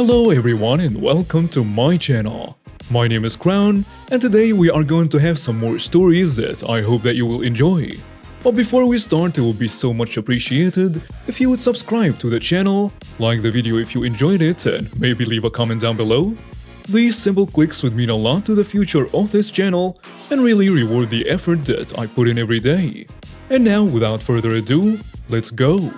Hello everyone and welcome to my channel. My name is Crown and today we are going to have some more stories that I hope that you will enjoy. But before we start, it would be so much appreciated if you would subscribe to the channel, like the video if you enjoyed it, and maybe leave a comment down below. These simple clicks would mean a lot to the future of this channel and really reward the effort that I put in every day. And now, without further ado, let's go!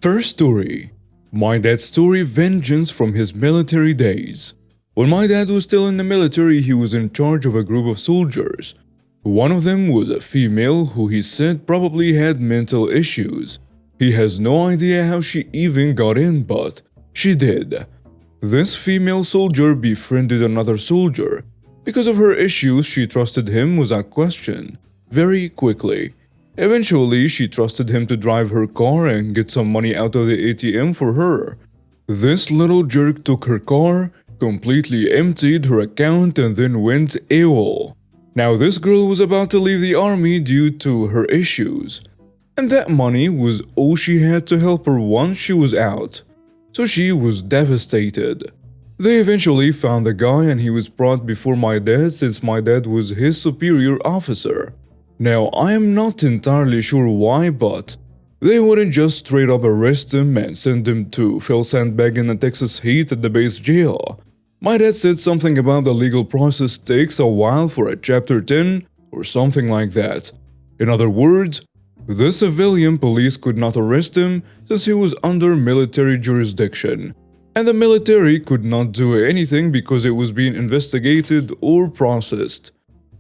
First story. My dad's story: vengeance from his military days. When my dad was still in the military, he was in charge of a group of soldiers. One of them was a female who he said probably had mental issues. He has no idea how she even got in, but she did. This female soldier befriended another soldier. Because of her issues, she trusted him without question, very quickly. Eventually, she trusted him to drive her car and get some money out of the ATM for her. This little jerk took her car, completely emptied her account, and then went AWOL. Now, this girl was about to leave the army due to her issues, and that money was all she had to help her once she was out. So she was devastated. They eventually found the guy and he was brought before my dad since my dad was his superior officer. Now, I am not entirely sure why, but they wouldn't just straight up arrest him and send him to fill sandbag in the Texas heat at the base jail. My dad said something about the legal process takes a while for a Chapter 10 or something like that. In other words, the civilian police could not arrest him since he was under military jurisdiction, and the military could not do anything because it was being investigated or processed.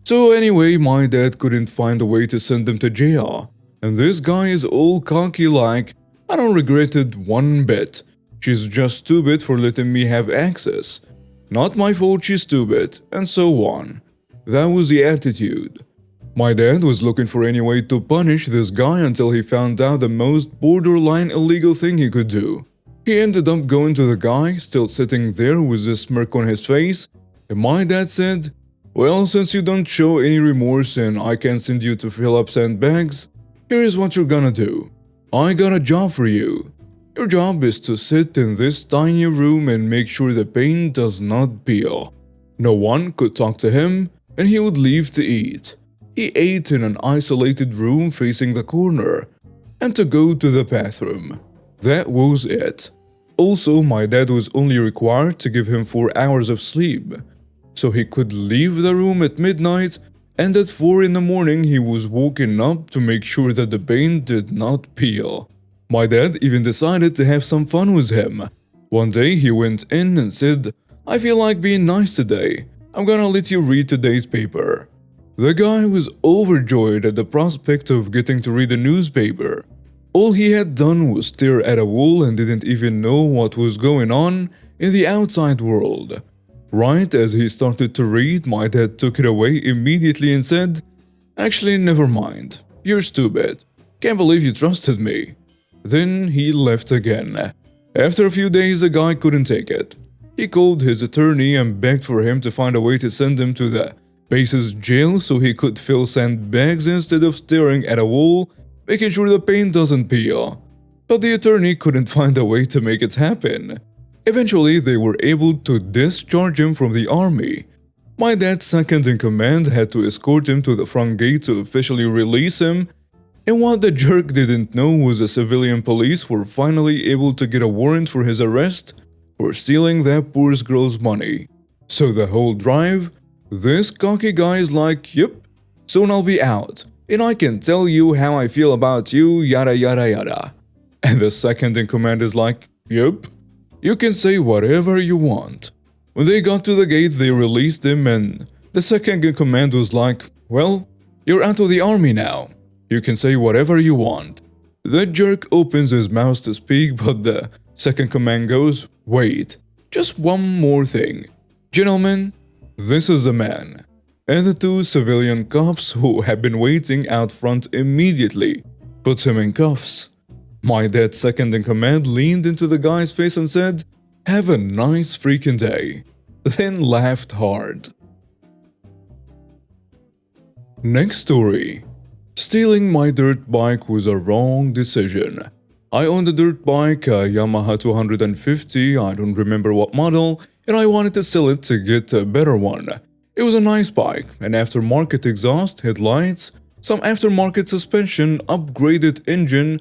So anyway, my dad couldn't find a way to send him to jail, and this guy is all cocky like, "I don't regret it one bit. She's just stupid for letting me have access. Not my fault she's stupid," and so on. That was the attitude. My dad was looking for any way to punish this guy until he found out the most borderline illegal thing he could do. He ended up going to the guy, still sitting there with a smirk on his face, and my dad said, "Well, since you don't show any remorse and I can send you to fill up sandbags, here's what you're gonna do. I got a job for you. Your job is to sit in this tiny room and make sure the paint does not peel." No one could talk to him, and he would leave to eat. He ate in an isolated room facing the corner, and to go to the bathroom. That was it. Also, my dad was only required to give him 4 hours of sleep, so he could leave the room at midnight, and at 4 in the morning he was woken up to make sure that the paint did not peel. My dad even decided to have some fun with him. One day he went in and said, "I feel like being nice today. I'm gonna let you read today's paper." The guy was overjoyed at the prospect of getting to read a newspaper. All he had done was stare at a wall and didn't even know what was going on in the outside world. Right as he started to read, my dad took it away immediately and said, "Actually, never mind. You're stupid. Can't believe you trusted me." Then he left again. After a few days, the guy couldn't take it. He called his attorney and begged for him to find a way to send him to the base's jail so he could fill sandbags instead of staring at a wall, making sure the paint doesn't peel. But the attorney couldn't find a way to make it happen. Eventually, they were able to discharge him from the army. My dad's second-in-command had to escort him to the front gate to officially release him, and what the jerk didn't know was the civilian police were finally able to get a warrant for his arrest for stealing that poor girl's money. So the whole drive, this cocky guy is like, "Yep, soon I'll be out, and I can tell you how I feel about you, yada yada yada." And the second-in-command is like, "Yep, you can say whatever you want." When they got to the gate, they released him, and the second-in-command was like, "Well, you're out of the army now. You can say whatever you want." The jerk opens his mouth to speak, but the second-command goes, "Wait, just one more thing. Gentlemen, this is a man." And the 2 civilian cops who had been waiting out front immediately put him in cuffs. My dad's second-in-command leaned into the guy's face and said, "Have a nice freaking day," then laughed hard. Next story. Stealing my dirt bike was a wrong decision. I owned a dirt bike, a Yamaha 250, I don't remember what model, and I wanted to sell it to get a better one. It was a nice bike, an aftermarket exhaust, headlights, some aftermarket suspension, upgraded engine,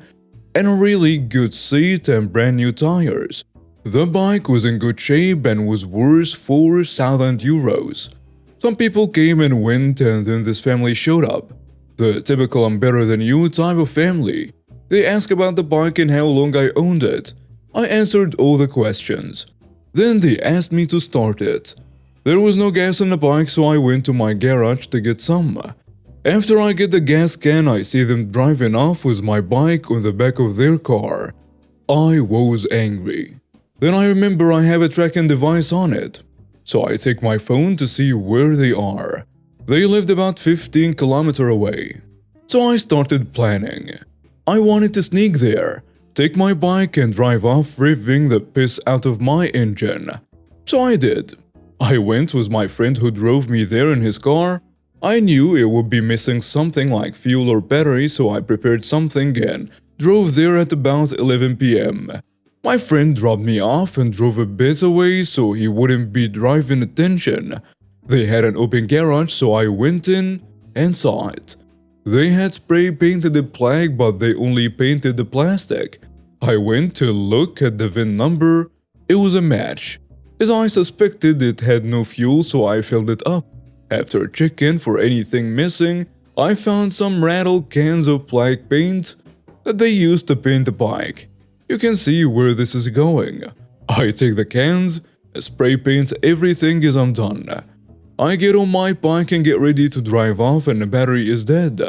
and a really good seat and brand new tires. The bike was in good shape and was worth 4,000 euros. Some people came and went, and then this family showed up. The typical I'm better than you type of family. They asked about the bike and how long I owned it. I answered all the questions. Then they asked me to start it. There was no gas in the bike, so I went to my garage to get some. After I get the gas can, I see them driving off with my bike on the back of their car. I was angry. Then I remember I have a tracking device on it. So I take my phone to see where they are. They lived about 15 kilometers away. So I started planning. I wanted to sneak there, take my bike and drive off, revving the piss out of my engine. So I did. I went with my friend who drove me there in his car. I knew it would be missing something like fuel or battery, so I prepared something and drove there at about 11 p.m. My friend dropped me off and drove a bit away so he wouldn't be driving attention. They had an open garage, so I went in and saw it. They had spray painted the plaque, but they only painted the plastic. I went to look at the VIN number. It was a match. As I suspected, it had no fuel, so I filled it up. After checking for anything missing, I found some rattled cans of black paint that they used to paint the bike. You can see where this is going. I take the cans, spray paint everything as I'm done. I get on my bike and get ready to drive off and the battery is dead.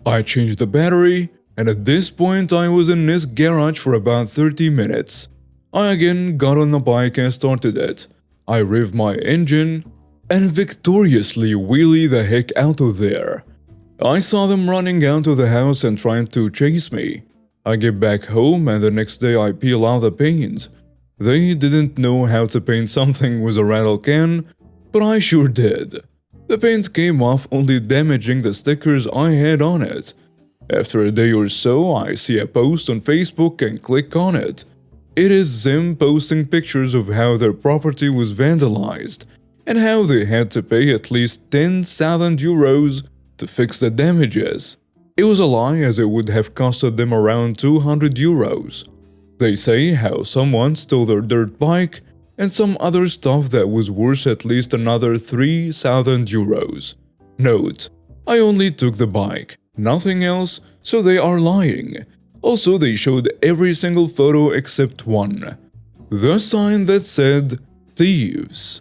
I change the battery, and at this point I was in this garage for about 30 minutes. I again got on the bike and started it. I rev my engine and victoriously wheelie the heck out of there. I saw them running out of the house and trying to chase me. I get back home and the next day I peel out the paint. They didn't know how to paint something with a rattle can, but I sure did. The paint came off, only damaging the stickers I had on it. After a day or so, I see a post on Facebook and click on it. It is them posting pictures of how their property was vandalized and how they had to pay at least 10,000 euros to fix the damages. It was a lie, as it would have costed them around 200 euros. They say how someone stole their dirt bike and some other stuff that was worth at least another 3,000 euros. Note: I only took the bike, nothing else, so they are lying. Also, they showed every single photo except one. The sign that said, "Thieves."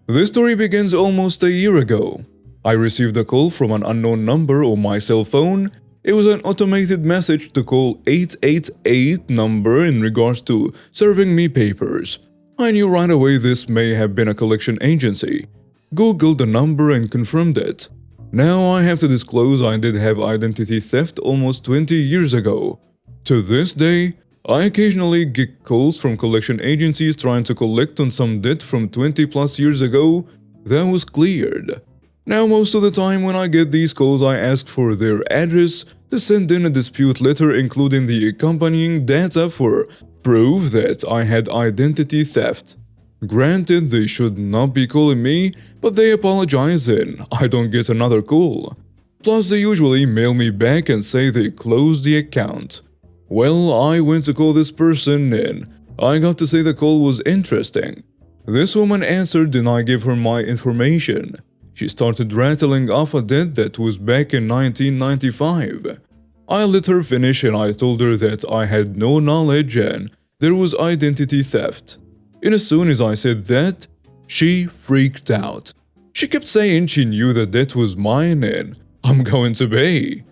This story begins almost a year ago. I received a call from an unknown number on my cell phone. It was an automated message to call 888 number in regards to serving me papers. I knew right away this may have been a collection agency. Googled the number and confirmed it. Now I have to disclose I did have identity theft almost 20 years ago. To this day, I occasionally get calls from collection agencies trying to collect on some debt from 20 plus years ago that was cleared. Now most of the time when I get these calls, I ask for their address to send in a dispute letter including the accompanying data for proof that I had identity theft. Granted, they should not be calling me, but they apologize and I don't get another call. Plus, they usually mail me back and say they closed the account. Well, I went to call this person and I got to say the call was interesting. This woman answered and I gave her my information. She started rattling off a debt that was back in 1995. I let her finish and I told her that I had no knowledge and there was identity theft. And as soon as I said that, she freaked out. She kept saying she knew the debt was mine and I'm going to pay.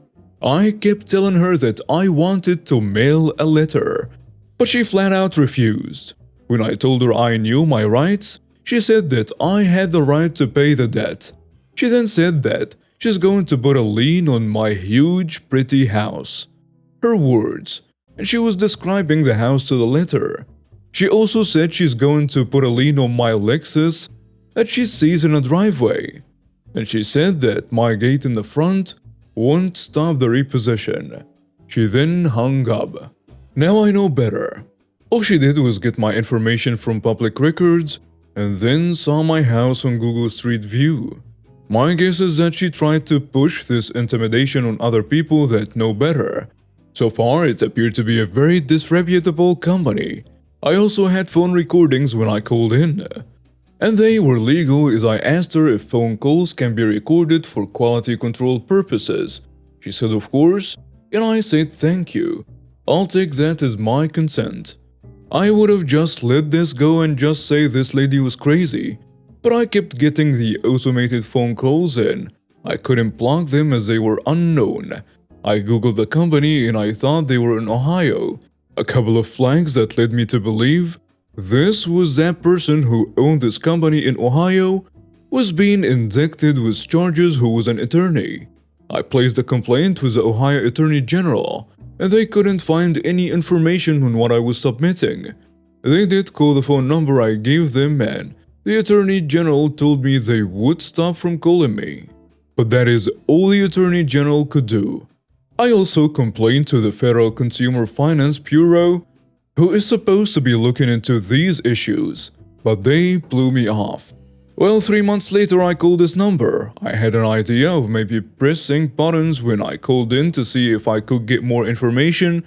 I kept telling her that I wanted to mail a letter, but she flat out refused. When I told her I knew my rights, she said that I had the right to pay the debt. She then said that she's going to put a lien on my huge, pretty house. Her words, and she was describing the house to the letter. She also said she's going to put a lien on my Lexus that she sees in a driveway. and she said that my gate in the front won't stop the repossession. She then hung up. Now I know better. All she did was get my information from public records and then saw my house on Google Street View. My guess is that she tried to push this intimidation on other people that know better. So far, it appeared to be a very disreputable company. I also had phone recordings when I called in, and they were legal as I asked her if phone calls can be recorded for quality control purposes. She said of course, and I said thank you. I'll take that as my consent. I would have just let this go and just say this lady was crazy, but I kept getting the automated phone calls and I couldn't block them as they were unknown. I googled the company and I thought they were in Ohio. A couple of flags that led me to believe this was that person who owned this company in Ohio was being indicted with charges who was an attorney. I placed a complaint with the Ohio Attorney General and they couldn't find any information on what I was submitting. They did call the phone number I gave them and the Attorney General told me they would stop from calling me. But that is all the Attorney General could do. I also complained to the Federal Consumer Finance Bureau, who is supposed to be looking into these issues, but they blew me off. Well, 3 months later I called this number. I had an idea of maybe pressing buttons when I called in to see if I could get more information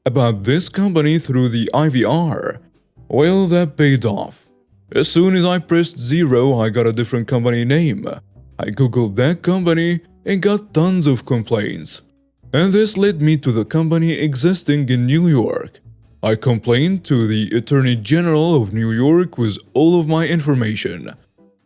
about this company through the IVR. Well, that paid off. As soon as I pressed 0, I got a different company name. I googled that company and got tons of complaints. And this led me to the company existing in New York. I complained to the Attorney General of New York with all of my information.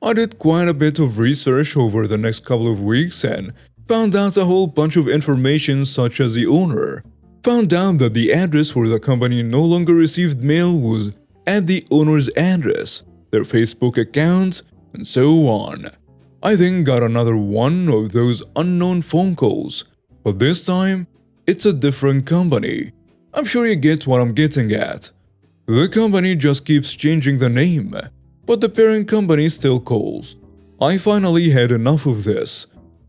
I did quite a bit of research over the next couple of weeks and found out a whole bunch of information such as the owner. Found out that the address where the company no longer received mail was at the owner's address, their Facebook account, and so on. I then got another one of those unknown phone calls. But this time, it's a different company. I'm sure you get what I'm getting at. The company just keeps changing the name, but the parent company still calls. I finally had enough of this.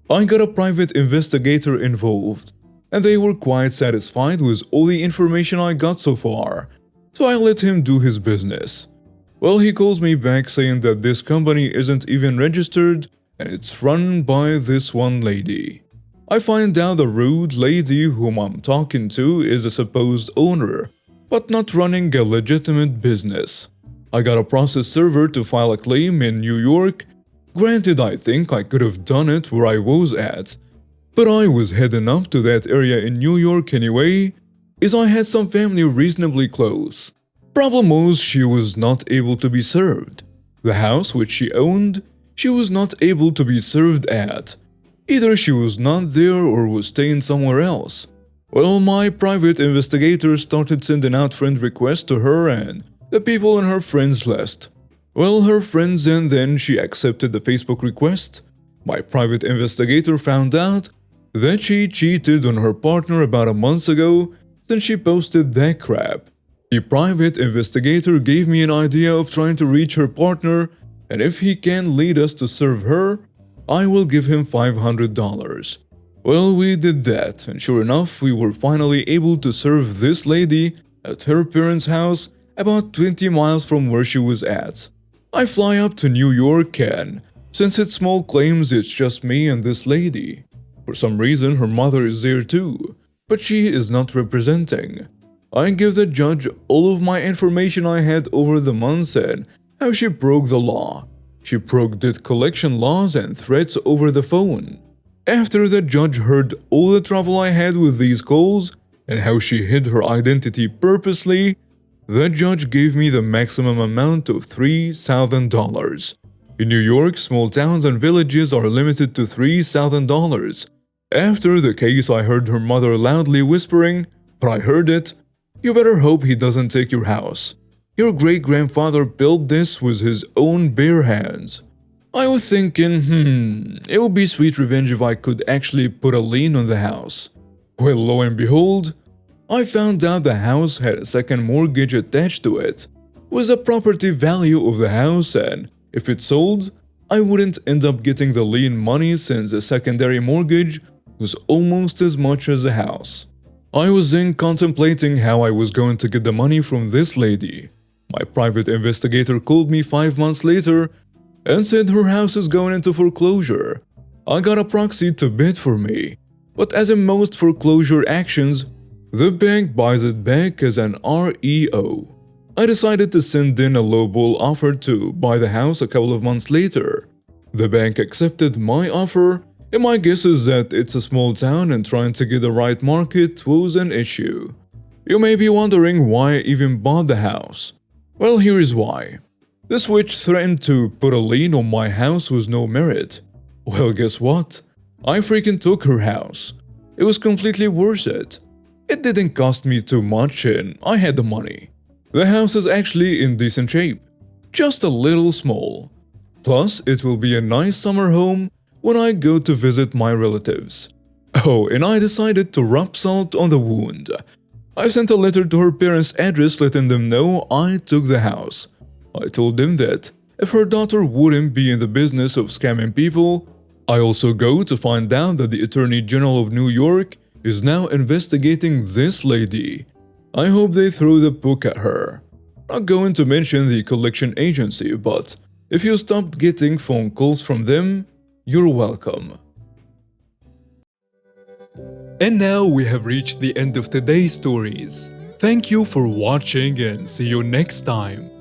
I got a private investigator involved, and they were quite satisfied with all the information I got so far, so I let him do his business. Well, he calls me back saying that this company isn't even registered and it's run by this one lady. I find out the rude lady whom I'm talking to is a supposed owner, but not running a legitimate business. I got a process server to file a claim in New York. Granted, I think I could have done it where I was at, but I was heading up to that area in New York anyway, as I had some family reasonably close. Problem was, she was not able to be served. The house which she owned, she was not able to be served at. Either she was not there or was staying somewhere else. Well, my private investigator started sending out friend requests to her and the people on her friends list. Well, her friends, and then she accepted the Facebook request. My private investigator found out that she cheated on her partner about a month ago since she posted that crap. The private investigator gave me an idea of trying to reach her partner, and if he can lead us to serve her, I will give him $500. Well, we did that, and sure enough, we were finally able to serve this lady at her parents' house about 20 miles from where she was at. I fly up to New York and, since it's small claims, it's just me and this lady. For some reason, her mother is there too, but she is not representing. I give the judge all of my information I had over the months and how she broke the law. She broke debt collection laws and threats over the phone. After the judge heard all the trouble I had with these calls and how she hid her identity purposely, the judge gave me the maximum amount of $3,000. In New York, small towns and villages are limited to $3,000. After the case, I heard her mother loudly whispering, but I heard it, "You better hope he doesn't take your house. Your great-grandfather built this with his own bare hands." I was thinking, it would be sweet revenge if I could actually put a lien on the house. Well, lo and behold, I found out the house had a second mortgage attached to it, with the property value of the house, and if it sold, I wouldn't end up getting the lien money since the secondary mortgage was almost as much as the house. I was then contemplating how I was going to get the money from this lady. My private investigator called me 5 months later and said her house is going into foreclosure. I got a proxy to bid for me, but as in most foreclosure actions, the bank buys it back as an REO. I decided to send in a lowball offer to buy the house a couple of months later. The bank accepted my offer, and my guess is that it's a small town and trying to get the right market was an issue. You may be wondering why I even bought the house. Well, here is why. This witch threatened to put a lien on my house with no merit. Well, guess what? I freaking took her house. It was completely worth it. It didn't cost me too much and I had the money. The house is actually in decent shape, just a little small. Plus, it will be a nice summer home when I go to visit my relatives. Oh, and I decided to rub salt on the wound. I sent a letter to her parents' address letting them know I took the house. I told them that if her daughter wouldn't be in the business of scamming people, I also go to find out that the Attorney General of New York is now investigating this lady. I hope they throw the book at her. Not going to mention the collection agency, but if you stopped getting phone calls from them, you're welcome. And now we have reached the end of today's stories. Thank you for watching and see you next time.